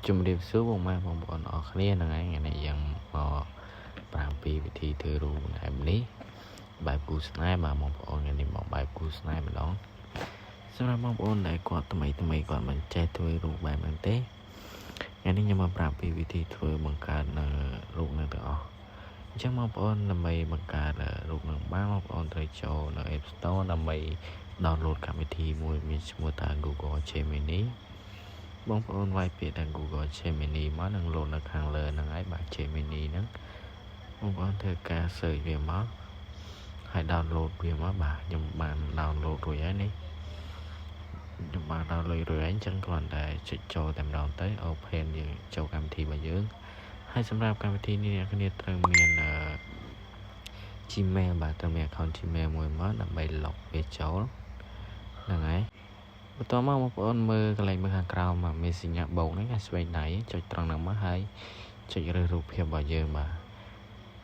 ជំរាបសួរបងប្អូនអរគ្នាហ្នឹងហើយថ្ងៃនេះយើងមកប្រាំពីវិធីធ្វើរូបបែបនេះបែបគូស្នេហ៍បាទបងប្អូនថ្ងៃនេះមកបែបគូស្នេហ៍ម្ដងសម្រាប់បងប្អូនដែលគាត់ថ្មីគាត់មិនចេះធ្វើរូបបែបហ្នឹងទេថ្ងៃនេះខ្ញុំមកប្រាប់ពីវិធីធ្វើបង្កើតនៅរូបហ្នឹងទាំងអស់អញ្ចឹងបងប្អូនដើម្បីបង្កើតរូបហ្នឹងបានបងប្អូនត្រូវចូលនៅ App Store ដើម្បី download កម្មវិធីមួយមានឈ្មោះថា Google Gemini បងប្អូនវាយពាក្យថា Google Gemini មកនឹងលោតនៅខាងលើហ្នឹងហើយបាទ Gemini ហ្នឹងបងប្អូនធ្វើការ search វាមកហើយ download វាមកបាទខ្ញុំបាន download រួចហើយនេះខ្ញុំបាន download រួចហើយអញ្ចឹងគ្រាន់តែចុចចូលតែម្ដងទៅ open យើងចូលកម្មវិធីរបស់យើងហើយសម្រាប់កម្មវិធីនេះអ្នកគ្នាត្រូវមាន Gmail បាទត្រូវមាន account Gmail មួយមកដើម្បី log វាចូលហ្នឹងហើយបន្តមកបងប្អូនមើលកន្លែងមើលខាងក្រោមមកមានសញ្ញាបូកហ្នឹងគេស្វែងដៃចុចត្រង់ហ្នឹងមកហើយចុចរើសរូបភាពរបស់យើងបាទ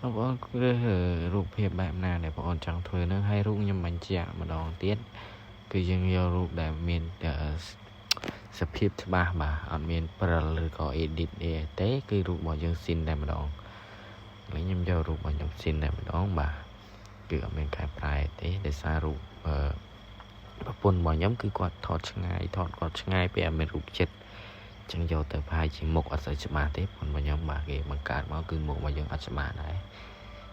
បងប្អូនរើសរូបភាពបែបណាដែលបងប្អូនចង់ធ្វើហ្នឹងហើយរូបខ្ញុំបញ្ជាក់ម្ដងទៀតគឺយើងយករូបដែលមានសភាពច្បាស់បាទអត់មានព្រិលឬក៏ edit ទេគឺរូបរបស់យើងស៊ីនតែម្ដងឥឡូវខ្ញុំយករូបរបស់ខ្ញុំស៊ីនតែម្ដងបាទគឺអត់មានការប្រែទេដោយសាររូបប្រពន្ធរបស់ខ្ញុំគឺគាត់ថតឆ្ងាយគាត់ឆ្ងាយពេលអត់មានរូបចិត្តអញ្ចឹងយកទៅប្រហែលជាមុខអត់សូវច្បាស់ទេប្រពន្ធរបស់ខ្ញុំបាទគេបង្កើតមកគឺមុខរបស់យើងអត់ច្បាស់ដែរ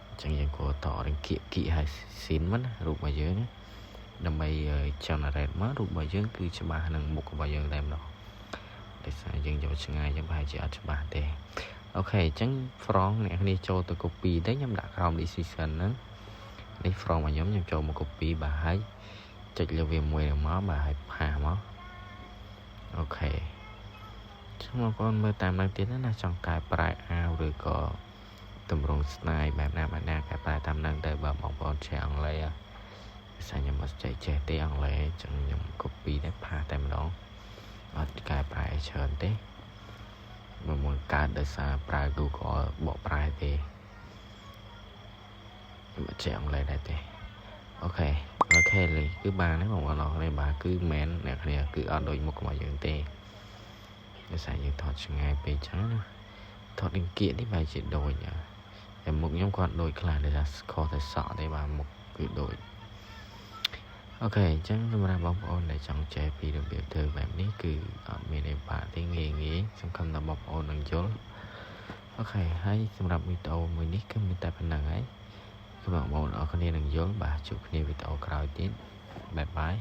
អញ្ចឹងយើងគួរតរគៀកឲ្យស៊ីនមកណារូបរបស់យើងដើម្បី generate មករូបរបស់យើងគឺច្បាស់នឹងមុខរបស់យើងតែម្ដងដោយសារយើងយកឆ្ងាយយើងប្រហែលជាអត់ច្បាស់ទេអូខេអញ្ចឹង front អ្នកគ្នាចូលទៅ copy ទៅខ្ញុំដាក់ក្រោម decision ហ្នឹងនេះ front របស់ខ្ញុំចូលមក copy បាទហើយចុចលើវាមួយមកបាទហើយផាសមកអូខេចឹងបងប្អូនមើលតាមឡើងទៀតណាចង់កែប្រែអាវឬក៏តម្រង់ស្នាយបែបណាកែប្រែតាមហ្នឹងទៅបើបងប្អូនចេះអង់គ្លេសភាសាខ្ញុំមិនចេះទេអង់គ្លេសចឹងខ្ញុំ copy តែផាសតែម្ដងអត់កែប្រែច្រើនទេបើមកកើតដោយសារប្រើ Google បកប្រែទេមិនចេះអង់គ្លេសដែរទេអូខេលេគឺបានហ្នឹងបងប្អូនអរគ្នាបាទគឺមិនអ្នកគ្នាគឺអត់ដូចមុខរបស់យើងទេដោយសារយើងថតឆ្ងាយពេកចឹងណាថតនឹងគៀកនេះបែរជាដូចតែមុខខ្ញុំគាត់ដូចខ្លះដែលថាខុសតែសក់ទេបាទមុខគឺដូចអូខេអញ្ចឹងសម្រាប់បងប្អូនដែលចង់ចេះពីរបៀបធ្វើបែបនេះគឺអត់មានអីបាក់ទេងាយសង្ឃឹមថាបងប្អូននឹងយល់អូខេហើយសម្រាប់វីដេអូមួយនេះគឺមានតែប៉ុណ្្នឹងហើយគឺបងប្អូនអរគ្នានឹងយល់បាទជួបគ្នាវីដេអូក្រោយទៀតបាយបាយ